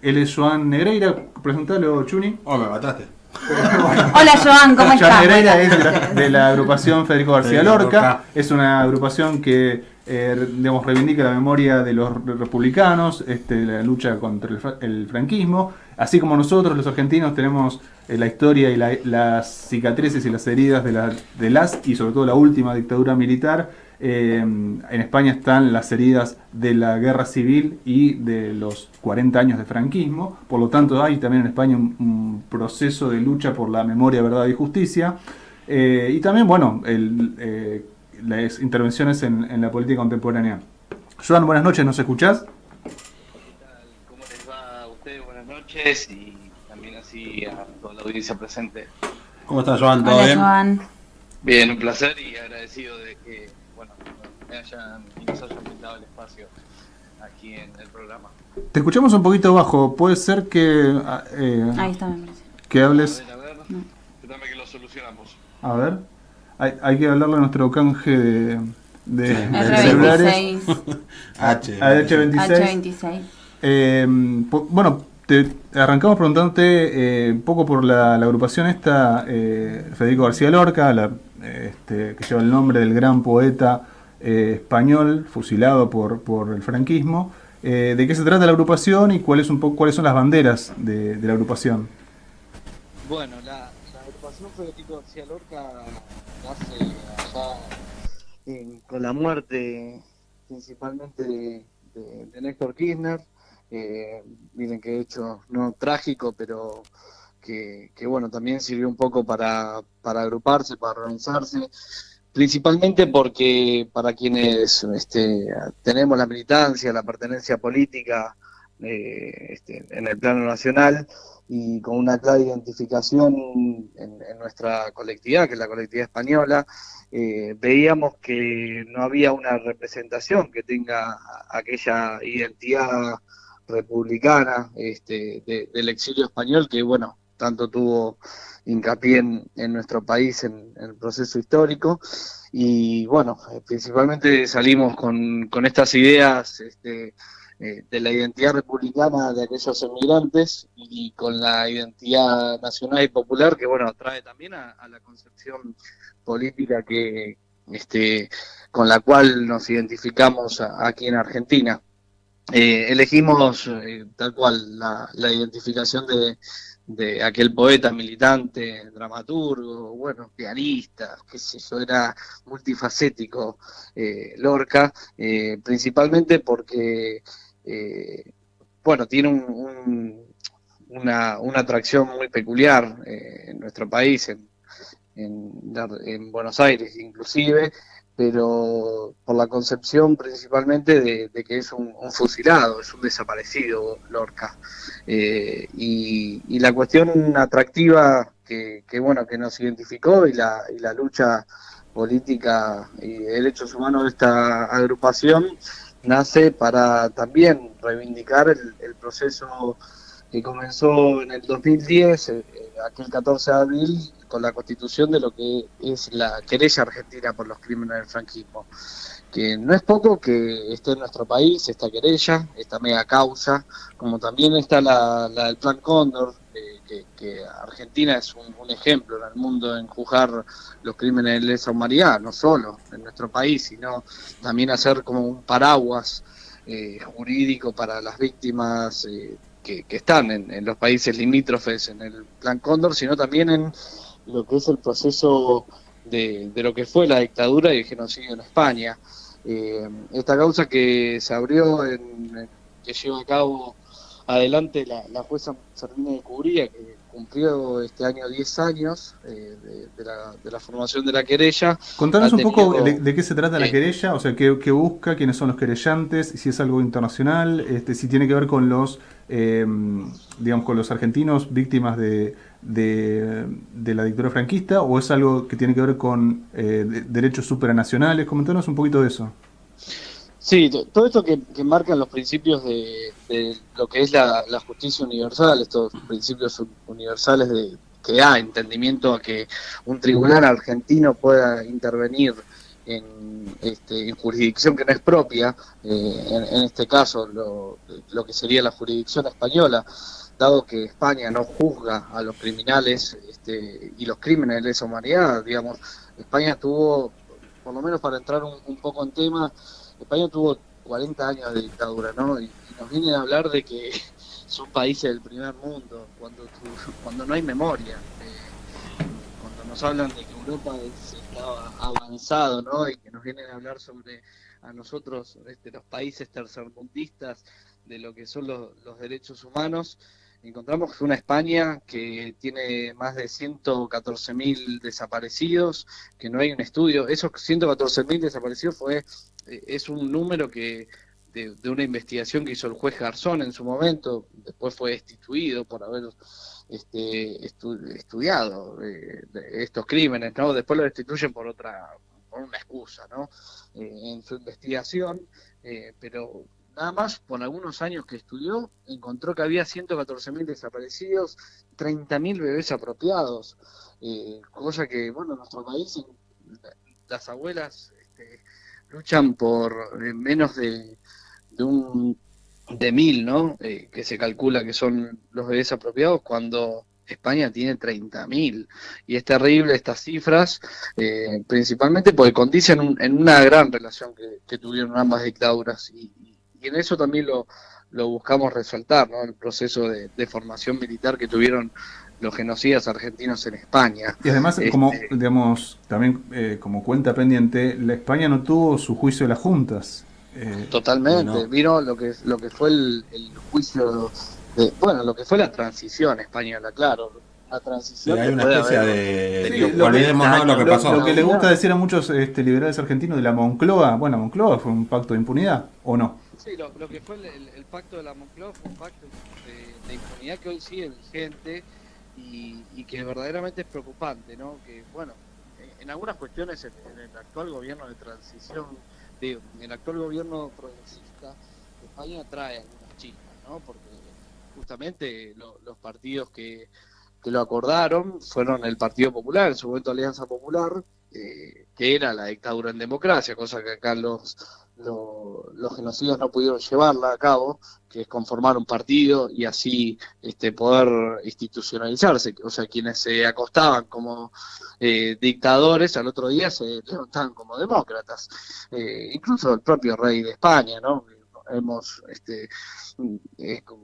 Él es Joan Negreira, presentalo, Chuni. Oh, me mataste. Hola Joan, ¿cómo Joan estás? Negreira es Buenas noches. de la agrupación Federico García Federico Lorca. Lorca. Es una agrupación que digamos, reivindica la memoria de los republicanos, la lucha contra el franquismo. Así como nosotros, los argentinos, tenemos la historia y las cicatrices y las heridas de las y sobre todo la última dictadura militar. En España están las heridas de la guerra civil y de los 40 años de franquismo. Por lo tanto, hay también en España un proceso de lucha por la memoria, verdad y justicia. Y también, bueno, las intervenciones en la política contemporánea. Joan, buenas noches, ¿nos escuchás? ¿Qué tal? ¿Cómo les va a ustedes? Buenas noches y también así a toda la audiencia presente. ¿Cómo estás, Joan? ¿Todo Hola bien? Joan. Bien, un placer y agradecido de que, bueno, nos hayan brindado el espacio aquí en el programa. Te escuchamos un poquito bajo, puede ser Ahí está, me parece. que hables. A ver, No. espérame que lo solucionamos. A ver, hay que hablarle a nuestro canje de Sí. celulares. R26, H26. H26. Bueno, arrancamos preguntándote un poco por la agrupación esta, Federico García Lorca, que lleva el nombre del gran poeta español fusilado por el franquismo. ¿De qué se trata la agrupación y cuáles son las banderas de la agrupación? Bueno, la agrupación Federico García Lorca nace allá con la muerte principalmente de Néstor Kirchner. Miren que hecho no trágico, pero que bueno, también sirvió un poco para agruparse, para organizarse, principalmente porque para quienes tenemos la militancia, la pertenencia política en el plano nacional y con una clara identificación en nuestra colectividad, que es la colectividad española, veíamos que no había una representación que tenga aquella identidad republicana del exilio español que, bueno, tanto tuvo hincapié en nuestro país en el proceso histórico. Y bueno, principalmente salimos con estas ideas de la identidad republicana de aquellos emigrantes y con la identidad nacional y popular que, bueno, trae también a la concepción política que con la cual nos identificamos aquí en Argentina. Elegimos tal cual la identificación de aquel poeta, militante, dramaturgo, bueno, pianista, qué sé yo, era multifacético Lorca, principalmente porque, bueno, tiene una atracción muy peculiar en nuestro país, en Buenos Aires inclusive, pero por la concepción principalmente de que es un fusilado, es un desaparecido Lorca. Y la cuestión atractiva bueno, que nos identificó y la lucha política y de derechos humanos de esta agrupación nace para también reivindicar el proceso que comenzó en el 2010, aquel 14 de abril, con la constitución de lo que es la querella argentina por los crímenes del franquismo. Que no es poco que esté en nuestro país esta querella, esta mega causa, como también está la del Plan Cóndor, que Argentina es un ejemplo en el mundo en juzgar los crímenes de lesa humanidad, no solo en nuestro país, sino también hacer como un paraguas jurídico para las víctimas que están en los países limítrofes en el Plan Cóndor, sino también en lo que es el proceso de lo que fue la dictadura y el genocidio en España. Esta causa que se abrió, que lleva a cabo adelante la jueza Servine de Cubría, que cumplió este año 10 años de la formación de la querella. Contanos un poco de qué se trata la Sí. querella, o sea, qué busca, quiénes son los querellantes, si es algo internacional, si tiene que ver con digamos, con los argentinos víctimas de la dictadura franquista, o es algo que tiene que ver con derechos supranacionales. Comentanos un poquito de eso. Sí, todo esto que marcan los principios de lo que es la justicia universal, estos principios universales que da entendimiento a que un tribunal argentino pueda intervenir en jurisdicción que no es propia, en este caso lo que sería la jurisdicción española, dado que España no juzga a los criminales y los crímenes de lesa humanidad, digamos, España tuvo, por lo menos para entrar un poco en tema, España tuvo 40 años de dictadura, ¿no? Y nos vienen a hablar de que son países del primer mundo, cuando no hay memoria. Cuando nos hablan de que Europa estaba avanzado, ¿no? Y que nos vienen a hablar sobre a nosotros, los países tercermundistas, de lo que son los derechos humanos, encontramos una España que tiene más de 114.000 desaparecidos, que no hay un estudio. Esos 114.000 desaparecidos es un número que de una investigación que hizo el juez Garzón en su momento, después fue destituido por haber estudiado estos crímenes, ¿no? Después lo destituyen por una excusa, ¿no? En su investigación, pero nada más por algunos años que estudió, encontró que había 114.000 desaparecidos, 30.000 bebés apropiados, cosa que, bueno, en nuestro país las abuelas luchan por menos de 1.000, ¿no? Que se calcula que son los bebés apropiados, cuando España tiene 30.000. Y es terrible estas cifras, principalmente porque condicen en una gran relación que tuvieron ambas dictaduras. Y en eso también lo buscamos resaltar, ¿no? El proceso de formación militar que tuvieron los genocidas argentinos en España. Y además, como digamos, también como cuenta pendiente, la España no tuvo su juicio de las juntas. Totalmente, no. Vino lo que fue el juicio lo que fue la transición española, claro. La transición. Sí, hay una especie de olvidémonos lo que pasó. Lo que le gusta decir a muchos liberales argentinos de la Moncloa, bueno, Moncloa fue un pacto de impunidad, ¿o no? Sí, lo que fue el pacto de la Moncloa fue un pacto de impunidad que hoy sigue vigente y que verdaderamente es preocupante, ¿no? Que, bueno, en algunas cuestiones en el actual gobierno de transición, el actual gobierno progresista, España trae algunas chispas, ¿no? Porque justamente los partidos que lo acordaron fueron el Partido Popular, en su momento Alianza Popular, que era la dictadura en democracia, cosa que acá los genocidas no pudieron llevarla a cabo, que es conformar un partido y así poder institucionalizarse. O sea, quienes se acostaban como dictadores, al otro día se levantaban como demócratas. Incluso el propio rey de España, ¿no? Hemos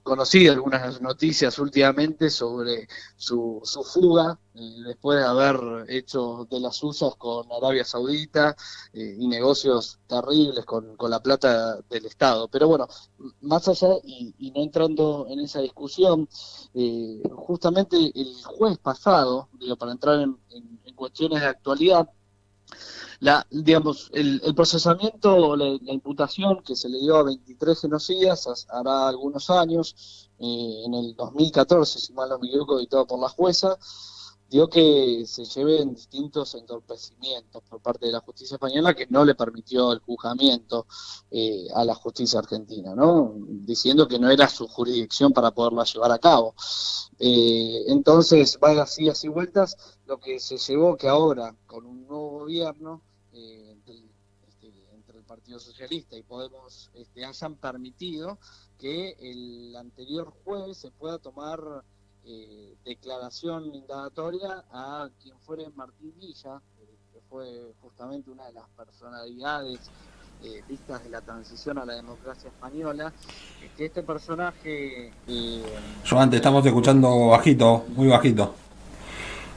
conocido algunas noticias últimamente sobre su fuga, después de haber hecho de las suyas con Arabia Saudita y negocios terribles con la plata del Estado. Pero bueno, más allá y no entrando en esa discusión, justamente el jueves pasado, para entrar en cuestiones de actualidad, el procesamiento, la imputación que se le dio a 23 genocidas hará algunos años, en el 2014, si mal no me equivoco, dictado por la jueza, dio que se lleven distintos entorpecimientos por parte de la justicia española que no le permitió el juzgamiento a la justicia argentina, ¿no? Diciendo que no era su jurisdicción para poderla llevar a cabo. Entonces, va así vueltas, lo que se llevó que ahora, con un nuevo gobierno, entre el Partido Socialista y Podemos, hayan permitido que el anterior jueves se pueda tomar declaración indagatoria a quien fuera Martín Villa, que fue justamente una de las personalidades vistas de la transición a la democracia española, que este personaje... Joan, te estamos escuchando bajito, muy bajito.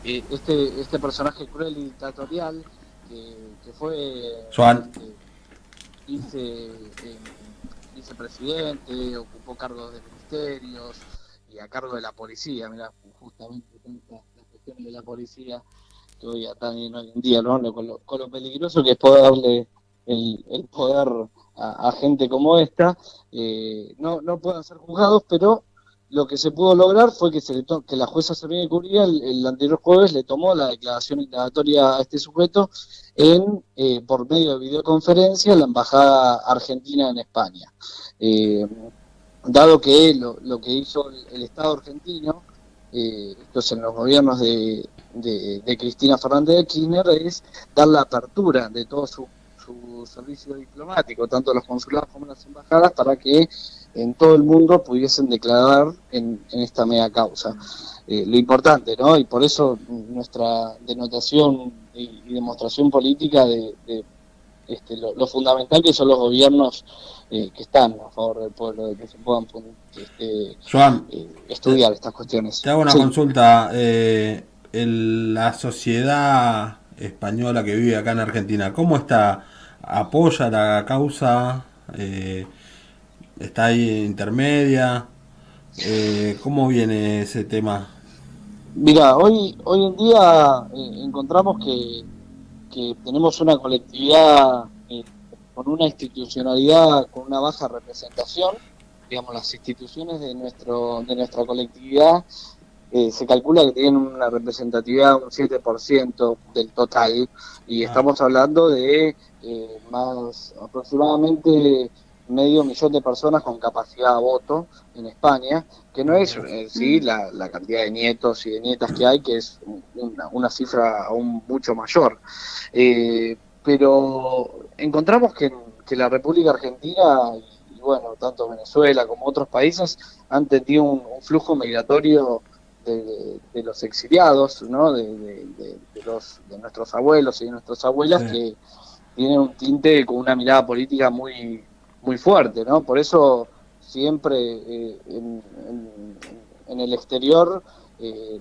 Este personaje cruel y dictatorial, que fue Joan. vicepresidente, ocupó cargos de ministerios y a cargo de la policía, mira, justamente las cuestiones de la policía que hoy también hoy en día, ¿no? Con lo peligroso que es poder darle el poder a gente como esta, no puedan ser juzgados, pero lo que se pudo lograr fue que la jueza Servini Curía el anterior jueves le tomó la declaración indagatoria a este sujeto por medio de videoconferencia en la embajada argentina en España. Dado que lo que hizo el Estado argentino entonces en los gobiernos de Cristina Fernández de Kirchner, es dar la apertura de todo su servicio diplomático, tanto los consulados como las embajadas, para que en todo el mundo pudiesen declarar en esta mega causa. Lo importante, ¿no? Y por eso nuestra denotación y demostración política de lo fundamental que son los gobiernos que están a favor del pueblo, de que se puedan Joan, estudiar estas cuestiones. te hago una consulta. La sociedad española que vive acá en Argentina, ¿cómo está? ¿Apoya la causa? ¿Está ahí intermedia? ¿Cómo viene ese tema? Mira, hoy en día encontramos que tenemos una colectividad con una institucionalidad, con una baja representación. Digamos, las instituciones de nuestra colectividad se calcula que tienen una representatividad de un 7% del total, y estamos hablando de más aproximadamente 500.000 de personas con capacidad de voto en España, que no es sí la cantidad de nietos y de nietas que hay, que es una cifra aún mucho mayor. Pero encontramos que la República Argentina, y bueno, tanto Venezuela como otros países, han tenido un flujo migratorio de los exiliados, ¿no? de nuestros abuelos y de nuestras abuelas, sí, que tienen un tinte con una mirada política muy fuerte, ¿no? Por eso siempre en el exterior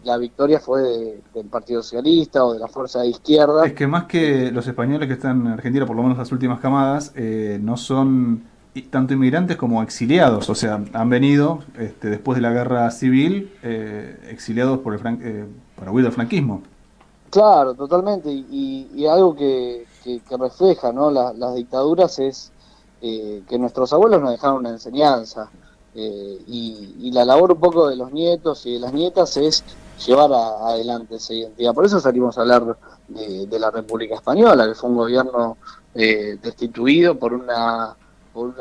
la victoria fue del Partido Socialista o de la fuerza de izquierda. Es que más que los españoles que están en Argentina, por lo menos las últimas camadas, no son tanto inmigrantes como exiliados, o sea, han venido después de la guerra civil exiliados para huir del franquismo. Claro, totalmente, y algo que refleja, ¿no? Las dictaduras es que nuestros abuelos nos dejaron una enseñanza, y la labor un poco de los nietos y de las nietas es llevar adelante esa identidad. Por eso salimos a hablar de la República Española, que fue un gobierno destituido por una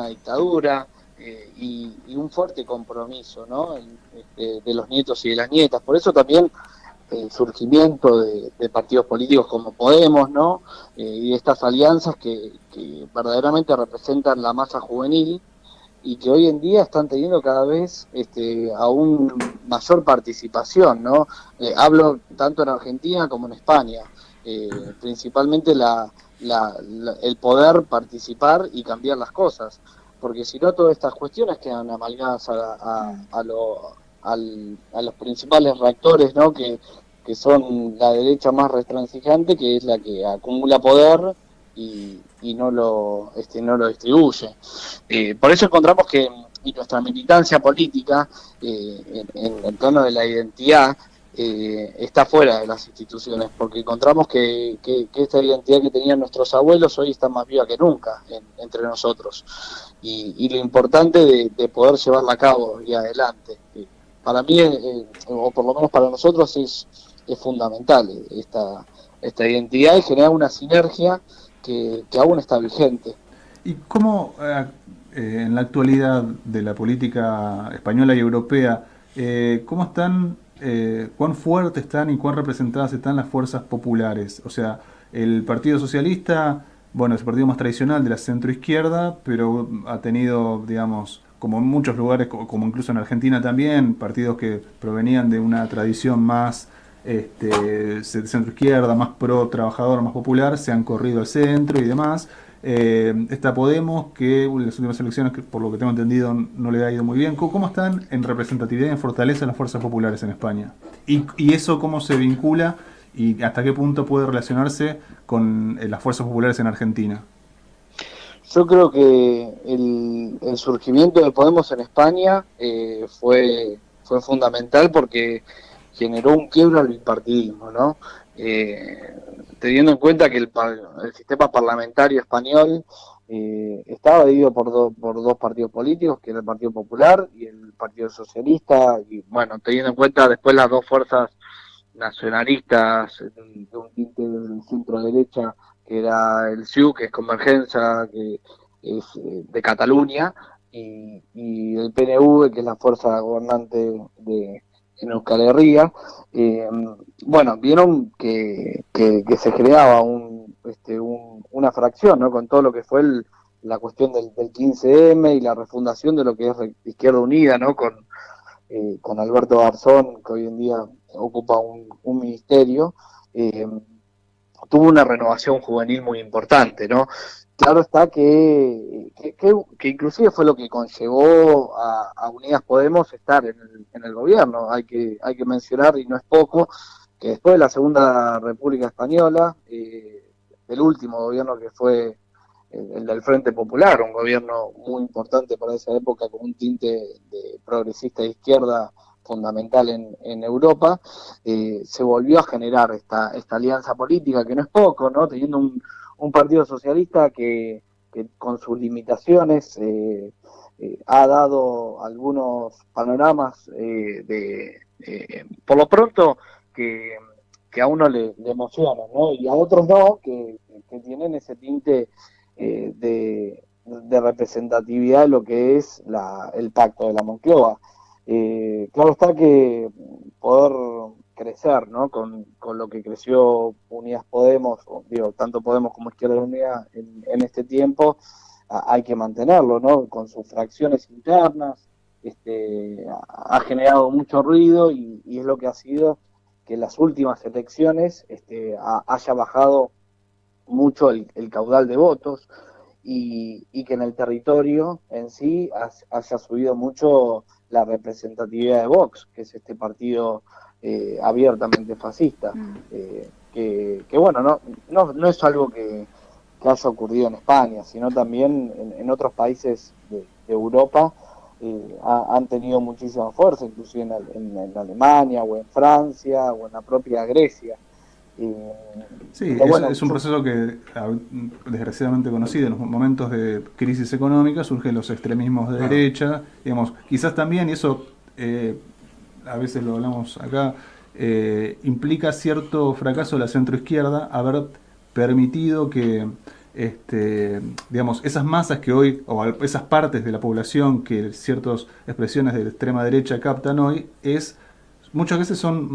dictadura, y un fuerte compromiso, ¿no? De los nietos y de las nietas. Por eso también el surgimiento de partidos políticos como Podemos, ¿no? Y estas alianzas que verdaderamente representan la masa juvenil, y que hoy en día están teniendo cada vez aún mayor participación, ¿no? Hablo tanto en Argentina como en España, principalmente el poder participar y cambiar las cosas, porque si no, todas estas cuestiones quedan amalgadas a los principales reactores, ¿no? Que son la derecha más retransigente, que es la que acumula poder y no lo distribuye. Por eso encontramos que nuestra militancia política en el plano de la identidad está fuera de las instituciones, porque encontramos que esta identidad que tenían nuestros abuelos hoy está más viva que nunca entre nosotros, y lo importante de poder llevarla a cabo y adelante. Para mí, o por lo menos para nosotros, es fundamental esta identidad, y generar una sinergia que aún está vigente. ¿Y cómo en la actualidad de la política española y europea, cómo están, cuán fuertes están y cuán representadas están las fuerzas populares? O sea, el Partido Socialista, bueno, es el partido más tradicional de la centroizquierda, pero ha tenido, digamos, como en muchos lugares, como incluso en Argentina también, partidos que provenían de una tradición más centro-izquierda, más pro-trabajador, más popular, se han corrido al centro y demás. Está Podemos, que en las últimas elecciones, que por lo que tengo entendido, no le ha ido muy bien. ¿Cómo están en representatividad y en fortaleza las fuerzas populares en España? ¿Y eso cómo se vincula y hasta qué punto puede relacionarse con las fuerzas populares en Argentina? Yo creo que el surgimiento de Podemos en España fue fundamental, porque generó un quiebro al bipartidismo, ¿no? Teniendo en cuenta que el sistema parlamentario español estaba dividido por dos partidos políticos, que era el Partido Popular y el Partido Socialista, y bueno, teniendo en cuenta después las dos fuerzas nacionalistas de un tinte del centro derecha, que era el CiU, que es Convergencia, que es de Cataluña, y el PNV, que es la fuerza gobernante en Euskal Herria. Bueno, vieron que se generaba una fracción, ¿no? Con todo lo que fue la cuestión del 15M y la refundación de lo que es Izquierda Unida, ¿no? Con Alberto Garzón, que hoy en día ocupa un ministerio, tuvo una renovación juvenil muy importante, ¿no? Claro está que inclusive fue lo que conllevó a Unidas Podemos estar en el gobierno. Hay que mencionar, y no es poco, que después de la Segunda República Española, el último gobierno que fue el del Frente Popular, un gobierno muy importante para esa época, con un tinte de progresista de izquierda fundamental en Europa, se volvió a generar esta alianza política, que no es poco, ¿no? Teniendo un partido socialista que con sus limitaciones ha dado algunos panoramas por lo pronto, que a uno le emociona, ¿no? Y a otros no, que tienen ese tinte de representatividad de lo que es el pacto de la Moncloa. Claro está que poder crecer, ¿no? Con lo que creció Unidas Podemos, digo, tanto Podemos como Izquierda Unida en este tiempo, hay que mantenerlo, ¿no? Con sus fracciones internas, ha generado mucho ruido y es lo que ha sido que en las últimas elecciones haya bajado mucho el caudal de votos y que en el territorio en sí haya subido mucho la representatividad de Vox, que es este partido abiertamente fascista, que bueno, no es algo que haya ocurrido en España, sino también en otros países de Europa. Han tenido muchísima fuerza, inclusive en Alemania o en Francia o en la propia Grecia. Sí, es un proceso que desgraciadamente conocido. En los momentos de crisis económica surgen los extremismos de derecha, digamos, quizás también, y eso a veces lo hablamos acá, implica cierto fracaso de la centroizquierda haber permitido que digamos, esas masas que hoy, o esas partes de la población que ciertas expresiones de la extrema derecha captan hoy, muchas veces son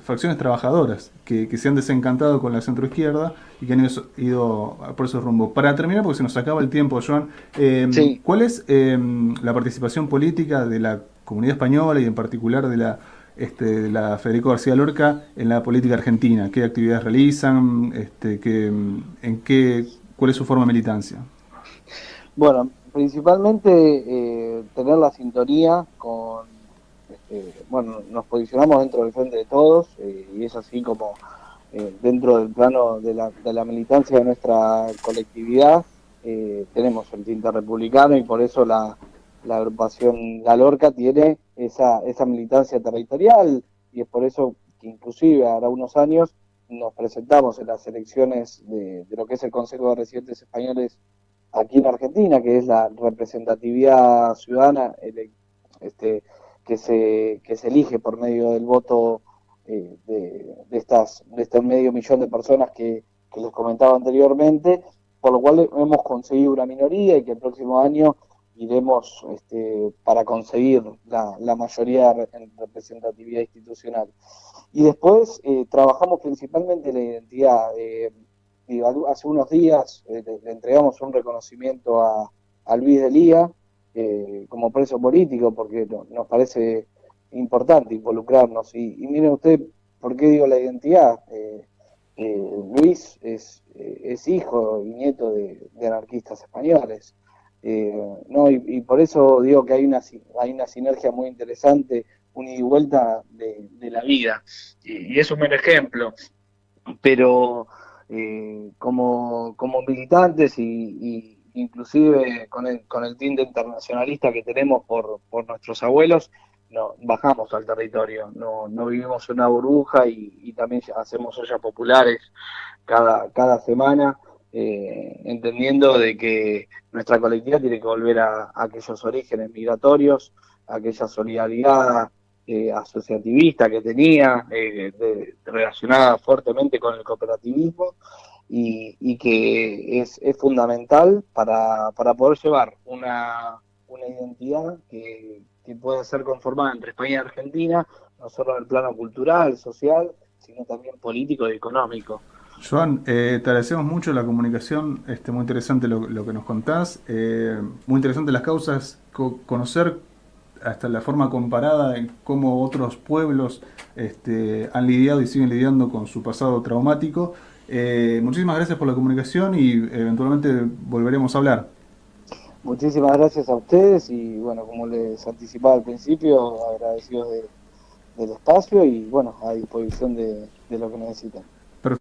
facciones trabajadoras que se han desencantado con la centroizquierda y que han ido por ese rumbo. Para terminar, porque se nos acaba el tiempo, Joan, sí. ¿Cuál es la participación política de la comunidad española y en particular de la Federico García Lorca en la política argentina? ¿Qué actividades realizan? ¿Cuál es su forma de militancia? Bueno, principalmente tener la sintonía con, bueno, nos posicionamos dentro del Frente de Todos, y es así como dentro del plano de la militancia de nuestra colectividad tenemos el tinte republicano, y por eso la agrupación La Lorca tiene esa militancia territorial, y es por eso que inclusive hará unos años nos presentamos en las elecciones de lo que es el Consejo de Residentes Españoles aquí en Argentina, que es la representatividad ciudadana que se elige por medio del voto de este medio millón de personas que les comentaba anteriormente, por lo cual hemos conseguido una minoría y que el próximo año iremos para conseguir la mayoría en representatividad institucional. Y después trabajamos principalmente la identidad. Hace unos días le entregamos un reconocimiento a Luis de Lía como preso político, porque nos parece importante involucrarnos. Y miren usted, ¿por qué digo la identidad? Luis es hijo y nieto de anarquistas españoles. No, y por eso digo que hay una sinergia muy interesante, un ida y vuelta de la vida, y es un buen ejemplo. Pero como militantes y inclusive con el tinte internacionalista que tenemos por nuestros abuelos, no bajamos al territorio, no vivimos en una burbuja, y también hacemos ollas populares cada semana, entendiendo de que nuestra colectividad tiene que volver a aquellos orígenes migratorios, a aquella solidaridad asociativista que tenía, relacionada fuertemente con el cooperativismo, y que es fundamental para poder llevar una identidad que pueda ser conformada entre España y Argentina, no solo en el plano cultural, social, sino también político y económico. Joan, te agradecemos mucho la comunicación, muy interesante lo que nos contás, muy interesante las causas, conocer hasta la forma comparada en cómo otros pueblos han lidiado y siguen lidiando con su pasado traumático. Muchísimas gracias por la comunicación y eventualmente volveremos a hablar. Muchísimas gracias a ustedes y bueno, como les anticipaba al principio, agradecidos del espacio y bueno, a disposición de lo que necesiten.